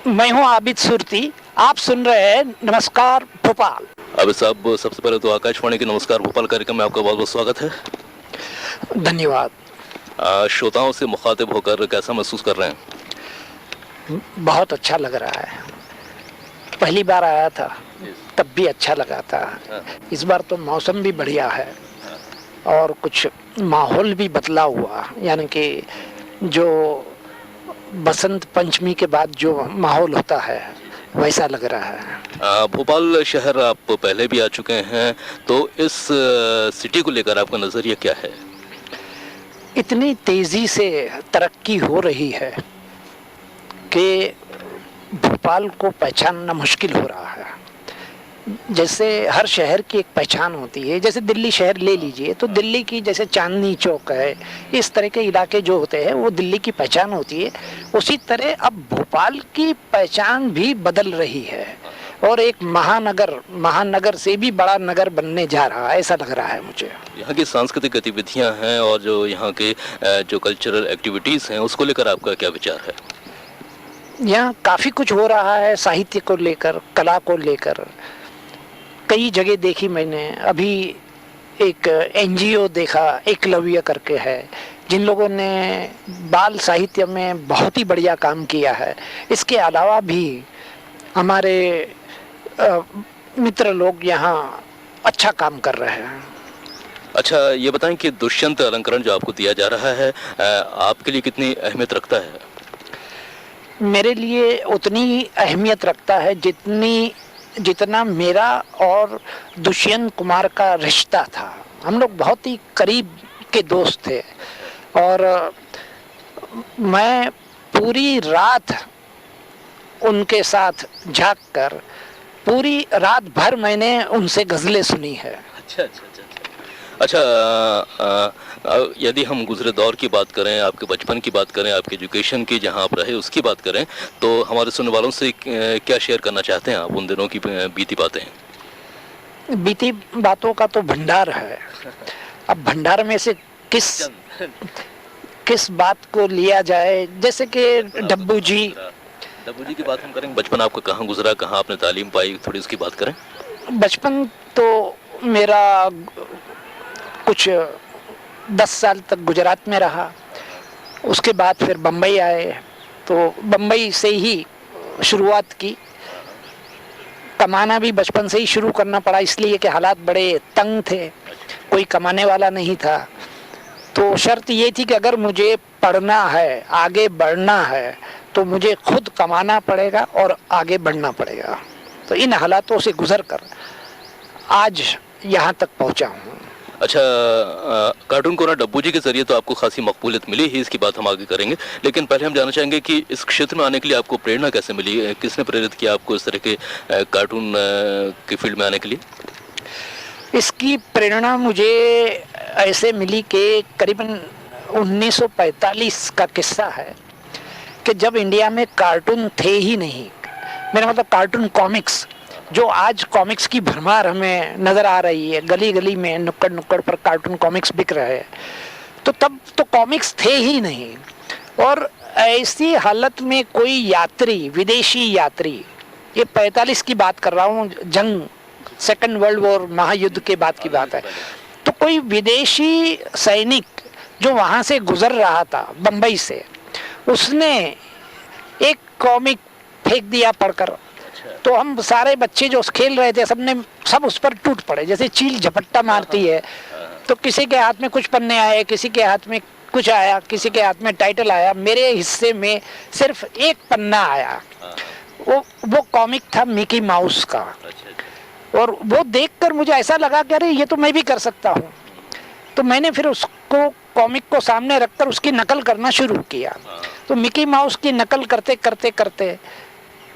मैं हूं आबिद सुरती। आप सुन रहे हैं नमस्कार भोपाल। अब साहब, सबसे पहले तो आकाशवाणी के नमस्कार भोपाल कार्यक्रम में आपका बहुत बहुत स्वागत है। धन्यवाद। श्रोताओं से मुखातिब होकर कैसा महसूस कर रहे हैं? बहुत अच्छा लग रहा है। पहली बार आया था तब भी अच्छा लगा था। इस बार तो मौसम भी बढ़िया है और कुछ माहौल भी बदला हुआ, यानी कि जो बसंत पंचमी के बाद जो माहौल होता है वैसा लग रहा है। भोपाल शहर आप पहले भी आ चुके हैं, तो इस सिटी को लेकर आपका नज़रिया क्या है? इतनी तेजी से तरक्की हो रही है कि भोपाल को पहचानना मुश्किल हो रहा है। जैसे हर शहर की एक पहचान होती है, जैसे दिल्ली शहर ले लीजिए तो दिल्ली की जैसे चांदनी चौक है, इस तरह के इलाके जो होते हैं वो दिल्ली की पहचान होती है। उसी तरह अब भोपाल की पहचान भी बदल रही है और एक महानगर से भी बड़ा नगर बनने जा रहा है, ऐसा लग रहा है मुझे। यहाँ की सांस्कृतिक गतिविधियाँ हैं और जो यहाँ के जो कल्चरल एक्टिविटीज़ हैं उसको लेकर आपका क्या विचार है? यहाँ काफ़ी कुछ हो रहा है, साहित्य को लेकर, कला को लेकर। कई जगह देखी मैंने। अभी एक एनजीओ देखा, एकलव्य करके है, जिन लोगों ने बाल साहित्य में बहुत ही बढ़िया काम किया है। इसके अलावा भी हमारे मित्र लोग यहाँ अच्छा काम कर रहे हैं। अच्छा, ये बताएं कि दुष्यंत अलंकरण जो आपको दिया जा रहा है आपके लिए कितनी अहमियत रखता है? मेरे लिए उतनी अहमियत रखता है जितना मेरा और दुष्यंत कुमार का रिश्ता था। हम लोग बहुत ही करीब के दोस्त थे और मैं पूरी रात उनके साथ जाग कर पूरी रात भर मैंने उनसे गज़लें सुनी है। अच्छा, यदि हम गुजरे दौर की बात करें, आपके बचपन की बात करें, आपके एजुकेशन की जहां आप रहे उसकी बात करें, तो हमारे सुनने वालों से क्या शेयर करना चाहते हैं आप उन दिनों की बीती बातें? बीती बातों का तो भंडार है। अब भंडार में से किस बात को लिया जाए, जैसे कि डब्बू जी की बात हम करेंगे। बचपन आपका कहाँ गुजरा, कहाँ आपने तालीम पाई, थोड़ी उसकी बात करें। बचपन तो मेरा कुछ 10 साल तक गुजरात में रहा। उसके बाद फिर बम्बई आए, तो बम्बई से ही शुरुआत की। कमाना भी बचपन से ही शुरू करना पड़ा, इसलिए कि हालात बड़े तंग थे, कोई कमाने वाला नहीं था। तो शर्त ये थी कि अगर मुझे पढ़ना है, आगे बढ़ना है, तो मुझे खुद कमाना पड़ेगा और आगे बढ़ना पड़ेगा। तो इन हालातों से गुजर कर आज यहाँ तक पहुँचा हूँ। अच्छा, कार्टून कोना डब्बू जी के जरिए तो आपको खासी मकबूलियत मिली ही, इसकी बात हम आगे करेंगे, लेकिन पहले हम जानना चाहेंगे कि इस क्षेत्र में आने के लिए आपको प्रेरणा कैसे मिली? किसने प्रेरित किया आपको इस तरह के कार्टून की फील्ड में आने के लिए? इसकी प्रेरणा मुझे ऐसे मिली कि करीबन 1945 का किस्सा है कि जब इंडिया में कार्टून थे ही नहीं। मेरा मतलब कार्टून कॉमिक्स, जो आज कॉमिक्स की भरमार हमें नज़र आ रही है, गली गली में नुक्कड़ नुक्कड़ पर कार्टून कॉमिक्स बिक रहे हैं, तो तब तो कॉमिक्स थे ही नहीं। और ऐसी हालत में कोई यात्री, विदेशी यात्री, ये 45 की बात कर रहा हूँ, जंग, सेकंड वर्ल्ड वॉर, महायुद्ध के बाद की बात है, तो कोई विदेशी सैनिक जो वहाँ से गुजर रहा था बम्बई से, उसने एक कॉमिक फेंक दिया पढ़कर। तो हम सारे बच्चे जो खेल रहे थे सब उस पर टूट पड़े, जैसे चील झपट्टा मारती है। तो किसी के हाथ में कुछ पन्ने आए, किसी के हाथ में कुछ आया, किसी के हाथ में टाइटल आया। मेरे हिस्से में सिर्फ एक पन्ना आया। वो कॉमिक था मिकी माउस का, और वो देखकर मुझे ऐसा लगा कि अरे ये तो मैं भी कर सकता हूँ। तो मैंने फिर उसको, कॉमिक को सामने रखकर उसकी नकल करना शुरू किया। तो मिकी माउस की नकल करते करते करते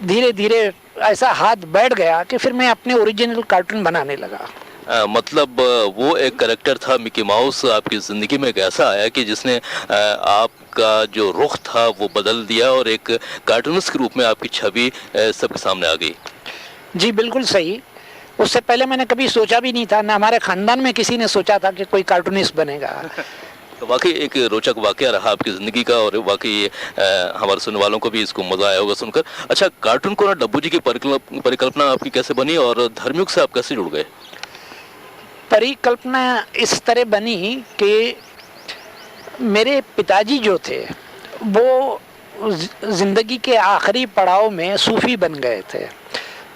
धीरे धीरे ऐसा हाथ बैठ गया कि फिर मैं अपने ओरिजिनल कार्टून बनाने लगा। मतलब वो एक कैरेक्टर था मिकी माउस आपकी ज़िंदगी में एक ऐसा आया कि जिसने आपका जो रुख था वो बदल दिया और एक कार्टूनिस्ट के रूप में आपकी छवि सबके सामने आ गई। जी बिल्कुल सही। उससे पहले मैंने कभी सोचा भी नहीं था, ना हमारे ख़ानदान में किसी ने सोचा था कि कोई कार्टूनिस्ट बनेगा। तो वाकई एक रोचक वाकया रहा आपकी ज़िंदगी का, और वाकई हमारे सुनने वालों को भी इसको मज़ा आया होगा सुनकर। अच्छा, कार्टून कोना डब्बू जी की परिकल्पना आपकी कैसे बनी और धर्मयुग से आप कैसे जुड़ गए? परिकल्पना इस तरह बनी कि मेरे पिताजी जो थे वो जिंदगी के आखिरी पड़ाव में सूफी बन गए थे।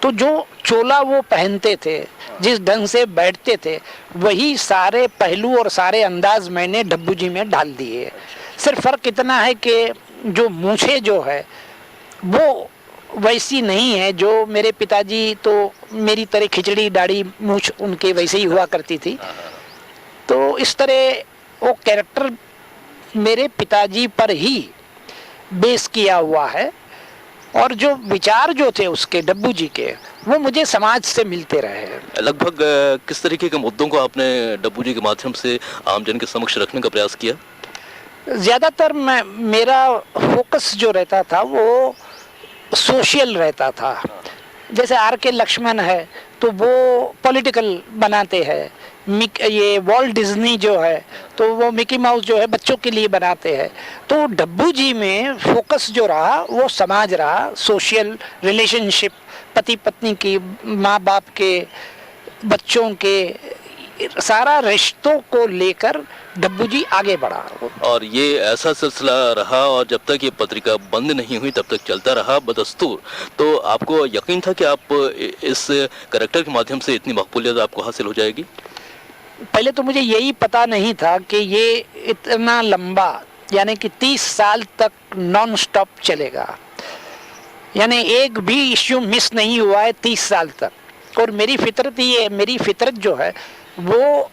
तो जो चोला वो पहनते थे, जिस ढंग से बैठते थे, वही सारे पहलू और सारे अंदाज मैंने डब्बू जी में डाल दिए। सिर्फ फर्क इतना है कि जो मूछें जो है वो वैसी नहीं है। जो मेरे पिताजी तो मेरी तरह खिचड़ी दाढ़ी मूछ उनके वैसे ही हुआ करती थी। तो इस तरह वो कैरेक्टर मेरे पिताजी पर ही बेस किया हुआ है, और जो विचार जो थे उसके डब्बू जी के, वो मुझे समाज से मिलते रहे। लगभग किस तरीके के मुद्दों को आपने डब्बू जी के माध्यम से आमजन के समक्ष रखने का प्रयास किया? ज़्यादातर मेरा फोकस जो रहता था वो सोशल रहता था। जैसे आर के लक्ष्मण है तो वो पॉलिटिकल बनाते हैं। ये वॉल्ट डिज्नी जो है तो वो मिकी माउस जो है बच्चों के लिए बनाते हैं। तो डब्बू जी में फोकस जो रहा वो समाज रहा, सोशल रिलेशनशिप, पति पत्नी की, माँ बाप के, बच्चों के, सारा रिश्तों को लेकर डब्बू जी आगे बढ़ा। और ये ऐसा सिलसिला रहा, और जब तक ये पत्रिका बंद नहीं हुई तब तक चलता रहा बदस्तूर। तो आपको यकीन था कि आप इस कैरेक्टर के माध्यम से इतनी मकबूलियत आपको हासिल हो जाएगी? पहले तो मुझे यही पता नहीं था कि ये इतना लंबा, यानी कि 30 साल तक नॉन स्टॉप चलेगा। यानी एक भी इश्यू मिस नहीं हुआ है 30 साल तक। और मेरी फितरत ये, मेरी फितरत जो है वो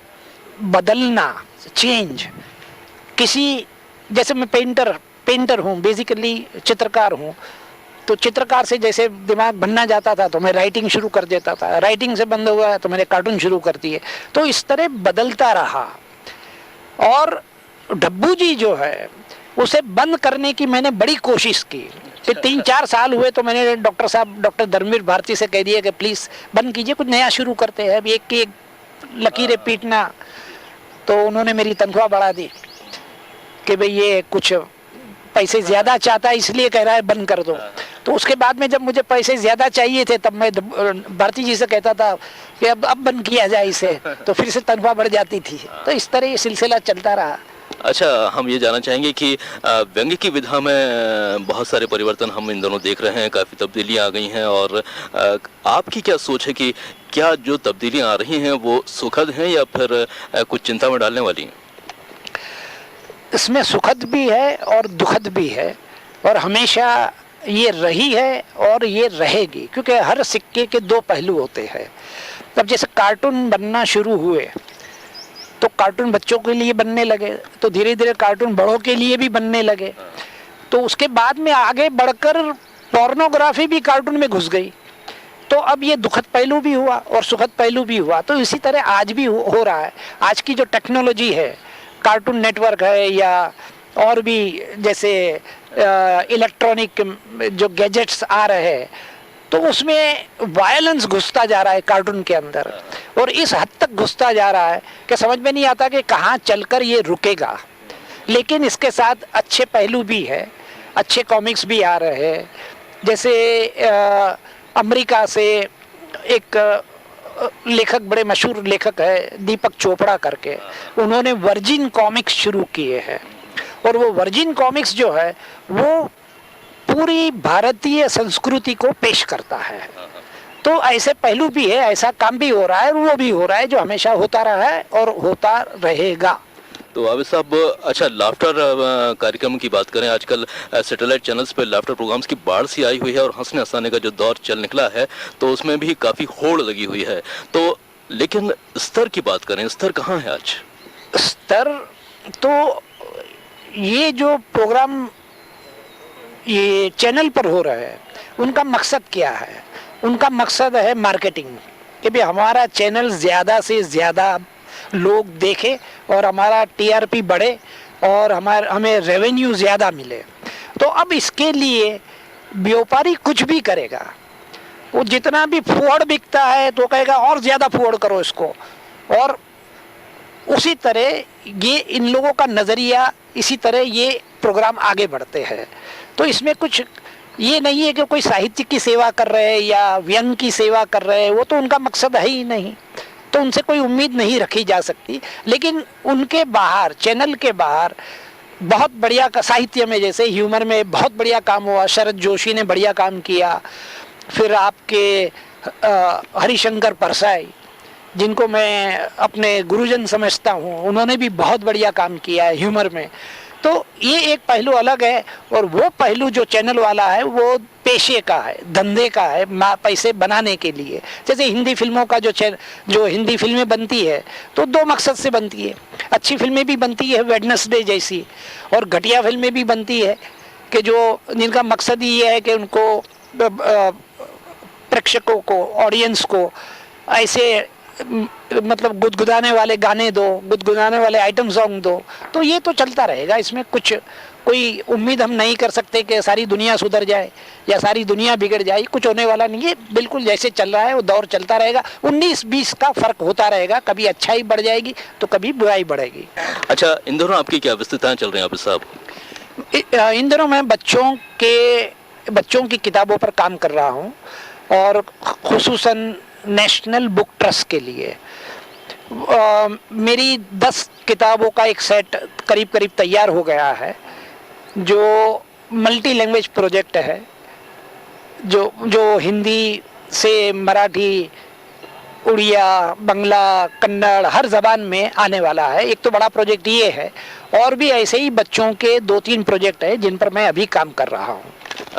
बदलना, चेंज। किसी, जैसे मैं पेंटर हूँ, बेसिकली चित्रकार हूँ, तो चित्रकार से जैसे दिमाग बनना जाता था तो मैं राइटिंग शुरू कर देता था, राइटिंग से बंद हुआ तो मैंने कार्टून शुरू कर दिए। तो इस तरह बदलता रहा। और डब्बू जी जो है उसे बंद करने की मैंने बड़ी कोशिश की। फिर 3-4 साल हुए तो मैंने डॉक्टर धर्मवीर भारती से कह दिया कि प्लीज़ बंद कीजिए, कुछ नया शुरू करते हैं, अब एक की एक लकीरें पीटना। तो उन्होंने मेरी तनख्वाह बढ़ा दी कि भाई ये कुछ पैसे ज़्यादा चाहता है इसलिए कह रहा है बंद कर दो। तो उसके बाद में जब मुझे पैसे ज़्यादा चाहिए थे तब मैं भारती जी से कहता था कि अब बंद किया जाए इसे, तो फिर से तनख्वाह बढ़ जाती थी। तो इस तरह ये सिलसिला चलता रहा। अच्छा, हम ये जानना चाहेंगे कि व्यंग्य की विधा में बहुत सारे परिवर्तन हम इन दोनों देख रहे हैं, काफ़ी तब्दीलियाँ आ गई हैं, और आपकी क्या सोच है कि क्या जो तब्दीलियाँ आ रही हैं वो सुखद हैं या फिर कुछ चिंता में डालने वाली हैं? इसमें सुखद भी है और दुखद भी है, और हमेशा ये रही है और ये रहेगी, क्योंकि हर सिक्के के दो पहलू होते हैं। तब जैसे कार्टून बनना शुरू हुए तो कार्टून बच्चों के लिए बनने लगे, तो धीरे धीरे कार्टून बड़ों के लिए भी बनने लगे। तो उसके बाद में आगे बढ़कर पोर्नोग्राफी भी कार्टून में घुस गई। तो अब ये दुखद पहलू भी हुआ और सुखद पहलू भी हुआ। तो इसी तरह आज भी हो रहा है। आज की जो टेक्नोलॉजी है, कार्टून नेटवर्क है या और भी जैसे इलेक्ट्रॉनिक जो गैजेट्स आ रहे हैं, तो उसमें वायलेंस घुसता जा रहा है कार्टून के अंदर, और इस हद तक घुसता जा रहा है कि समझ में नहीं आता कि कहाँ चलकर ये रुकेगा। लेकिन इसके साथ अच्छे पहलू भी है, अच्छे कॉमिक्स भी आ रहे हैं। जैसे अमेरिका से एक लेखक, बड़े मशहूर लेखक है दीपक चोपड़ा करके, उन्होंने वर्जिन कॉमिक्स शुरू किए हैं, और वो वर्जिन कॉमिक्स जो है वो पूरी भारतीय संस्कृति को पेश करता है। तो ऐसे पहलू भी है, ऐसा काम भी हो रहा है, वो भी हो रहा है जो हमेशा होता रहा है और होता रहेगा। तो आबिद साहब, अच्छा, लाफ्टर कार्यक्रम की बात करें, आजकल सैटेलाइट चैनल्स पे लाफ्टर प्रोग्राम्स की बाढ़ सी आई हुई है, और हंसने हंसाने का जो दौर चल निकला है तो उसमें भी काफ़ी होड़ लगी हुई है। तो लेकिन स्तर की बात करें, स्तर कहाँ है आज? स्तर तो ये जो प्रोग्राम ये चैनल पर हो रहा है उनका मकसद क्या है? उनका मकसद है मार्केटिंग, कि भाई हमारा चैनल ज़्यादा से ज़्यादा लोग देखें और हमारा टीआरपी बढ़े और हमें रेवेन्यू ज़्यादा मिले। तो अब इसके लिए व्यापारी कुछ भी करेगा। वो जितना भी फुहड़ बिकता है तो कहेगा और ज़्यादा फुहड़ करो इसको, और उसी तरह ये इन लोगों का नज़रिया, इसी तरह ये प्रोग्राम आगे बढ़ते हैं। तो इसमें कुछ ये नहीं है कि कोई साहित्य की सेवा कर रहे हैं या व्यंग की सेवा कर रहे हैं, वो तो उनका मकसद है ही नहीं, तो उनसे कोई उम्मीद नहीं रखी जा सकती। लेकिन उनके बाहर, चैनल के बाहर बहुत बढ़िया का साहित्य में, जैसे ह्यूमर में बहुत बढ़िया काम हुआ, शरद जोशी ने बढ़िया काम किया, फिर आपके हरिशंकर परसाई जिनको मैं अपने गुरुजन समझता हूँ, उन्होंने भी बहुत बढ़िया काम किया है ह्यूमर में। तो ये एक पहलू अलग है, और वो पहलू जो चैनल वाला है वो पेशे का है, धंधे का है, पैसे बनाने के लिए। जैसे हिंदी फिल्मों का जो हिंदी फिल्में बनती है तो दो मकसद से बनती है। अच्छी फिल्में भी बनती है वेडनेसडे जैसी, और घटिया फिल्में भी बनती है कि जिनका मकसद ही ये है कि उनको प्रेक्षकों को, ऑडियंस को ऐसे मतलब गुदगुदाने वाले गाने दो, गुदगुदाने वाले आइटम सॉन्ग दो। तो ये तो चलता रहेगा, इसमें कोई उम्मीद हम नहीं कर सकते कि सारी दुनिया सुधर जाए या सारी दुनिया बिगड़ जाए, कुछ होने वाला नहीं है। बिल्कुल जैसे चल रहा है वो दौर चलता रहेगा, 19-20 का फर्क होता रहेगा, कभी अच्छाई बढ़ जाएगी तो कभी बुराई बढ़ेगी। अच्छा, इन दिनों आपकी क्या व्यस्तताएं चल रही हैं आबिद साहब? इन दिनों मैं बच्चों की किताबों पर काम कर रहा हूँ, और खुसूसन नेशनल बुक ट्रस्ट के लिए मेरी 10 किताबों का एक सेट करीब करीब तैयार हो गया है, जो मल्टी लैंग्वेज प्रोजेक्ट है, जो हिंदी से मराठी, उड़िया, बांग्ला, कन्नड़ हर जबान में आने वाला है। एक तो बड़ा प्रोजेक्ट ये है, और भी ऐसे ही बच्चों के 2-3 प्रोजेक्ट है जिन पर मैं अभी काम कर रहा हूँ।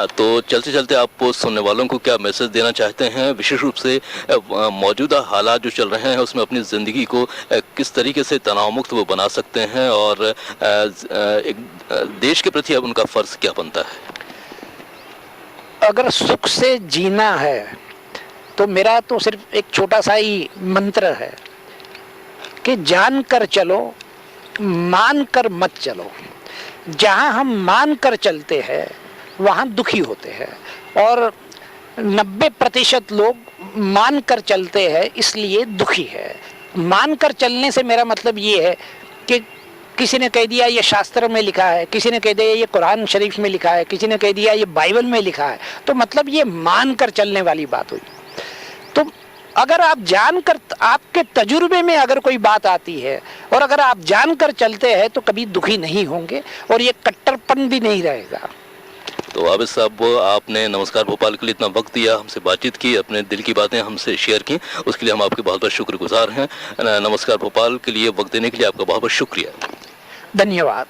तो चलते चलते आप सुनने वालों को क्या मैसेज देना चाहते हैं, विशेष रूप से मौजूदा हालात जो चल रहे हैं उसमें अपनी ज़िंदगी को किस तरीके से तनाव मुक्त वो बना सकते हैं, और एक देश के प्रति अब उनका फ़र्ज क्या बनता है? अगर सुख से जीना है तो मेरा तो सिर्फ एक छोटा सा ही मंत्र है कि जान कर चलो, मान कर मत चलो। जहाँ हम मान कर चलते हैं वहाँ दुखी होते हैं, और 90% लोग मान कर चलते हैं इसलिए दुखी है। मान कर चलने से मेरा मतलब ये है कि किसी ने कह दिया ये शास्त्र में लिखा है, किसी ने कह दिया ये कुरान शरीफ में लिखा है, किसी ने कह दिया ये बाइबल में लिखा है, तो मतलब ये मान कर चलने वाली बात हुई। तो अगर आप जानकर, आपके तजुर्बे में अगर कोई बात आती है और अगर आप जानकर चलते हैं तो कभी दुखी नहीं होंगे, और ये कट्टरपन भी नहीं रहेगा। तो आबिद साहब, आपने नमस्कार भोपाल के लिए इतना वक्त दिया, हमसे बातचीत की, अपने दिल की बातें हमसे शेयर की, उसके लिए हम आपके बहुत बहुत शुक्रगुजार हैं। नमस्कार भोपाल के लिए वक्त देने के लिए आपका बहुत बहुत शुक्रिया। धन्यवाद।